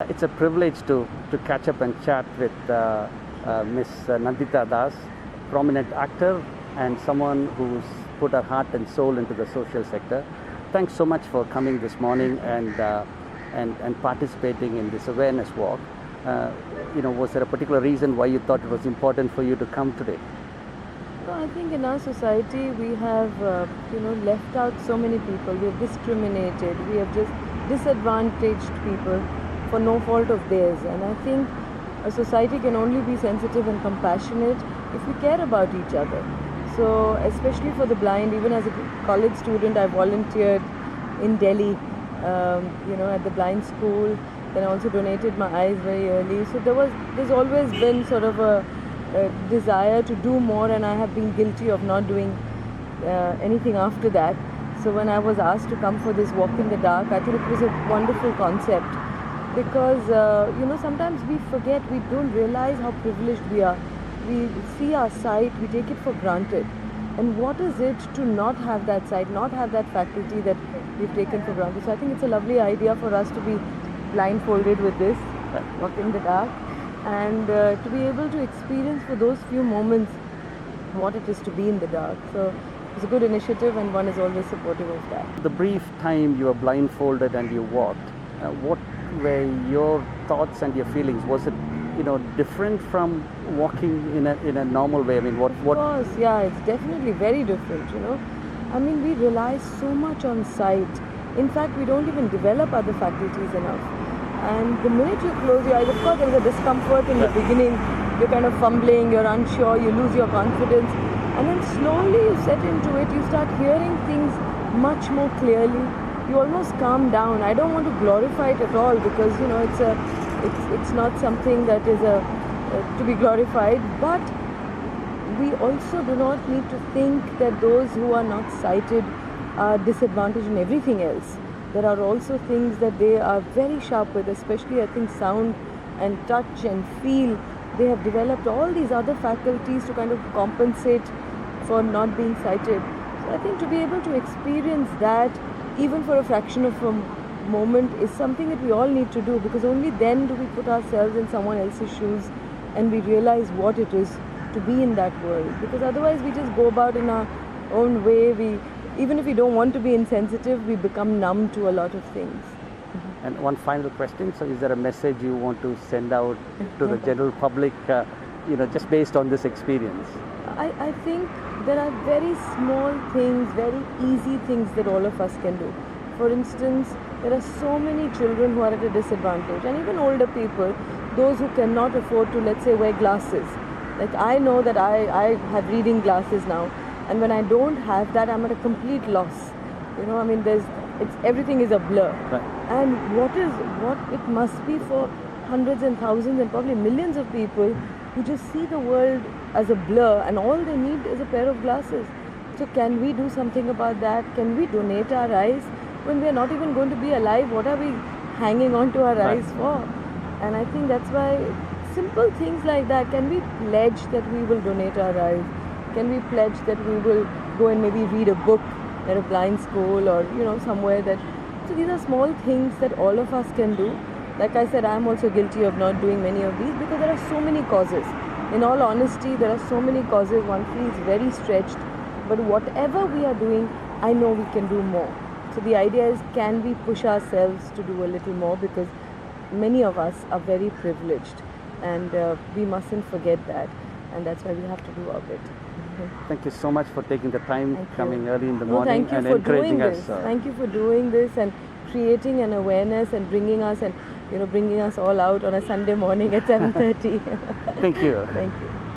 It's a privilege to catch up and chat with Miss Nandita Das, prominent actor and someone who's put her heart and soul into the social sector. Thanks so much for coming this morning and participating in this awareness walk. Was there a particular reason why you thought it was important for you to come today? No, I think in our society we have, left out so many people. We have discriminated. We have just disadvantaged people for no fault of theirs. And I think a society can only be sensitive and compassionate if we care about each other. So, especially for the blind, even as a college student, I volunteered in Delhi, at the blind school. Then I also donated my eyes very early. So there's always been sort of a desire to do more, and I have been guilty of not doing anything after that. So when I was asked to come for this walk in the dark, I thought it was a wonderful concept because sometimes we forget, we don't realize how privileged we are. We see our sight, we take it for granted. And what is it to not have that sight, not have that faculty that we've taken for granted? So I think it's a lovely idea for us to be blindfolded with this, walk in the dark, and to be able to experience for those few moments what it is to be in the dark. So it's a good initiative, and one is always supportive of that. The brief time you were blindfolded and you walked, what were your thoughts and your feelings? Was it different from walking in a normal way? I mean, what? Of course, yeah, it's definitely very different. I mean, we rely so much on sight. In fact, we don't even develop other faculties enough. And the minute you close your eyes, of course, there is a discomfort in the beginning. You're kind of fumbling, you're unsure, you lose your confidence. And then slowly you set into it, you start hearing things much more clearly. You almost calm down. I don't want to glorify it at all because, it's not something that is to be glorified. But we also do not need to think that those who are not sighted are disadvantaged in everything else. There are also things that they are very sharp with, especially I think sound and touch and feel. They have developed all these other faculties to kind of compensate for not being sighted. So I think to be able to experience that even for a fraction of a moment is something that we all need to do, because only then do we put ourselves in someone else's shoes and we realize what it is to be in that world. Because otherwise we just go about in our own way. Even if we don't want to be insensitive, we become numb to a lot of things. And one final question. So is there a message you want to send out to the general public, just based on this experience? I think there are very small things, very easy things that all of us can do. For instance, there are so many children who are at a disadvantage, and even older people, those who cannot afford to, let's say, wear glasses. Like I know that I have reading glasses now. And when I don't have that, I'm at a complete loss. Everything is a blur. Right. And what it must be for hundreds and thousands and probably millions of people who just see the world as a blur, and all they need is a pair of glasses. So can we do something about that? Can we donate our eyes when we are not even going to be alive? What are we hanging on to our eyes for? And I think that's why simple things like that. Can we pledge that we will donate our eyes? Can we pledge that we will go and maybe read a book at a blind school or, somewhere that... So these are small things that all of us can do. Like I said, I'm also guilty of not doing many of these because there are so many causes. In all honesty, there are so many causes. One feels very stretched. But whatever we are doing, I know we can do more. So the idea is, can we push ourselves to do a little more? Because many of us are very privileged. And we mustn't forget that. And that's why we have to do our bit. Thank you so much for taking the time, coming early in the morning and encouraging us. Thank you for doing this and creating an awareness and bringing us all out on a Sunday morning at 7:30. Thank you. Thank you.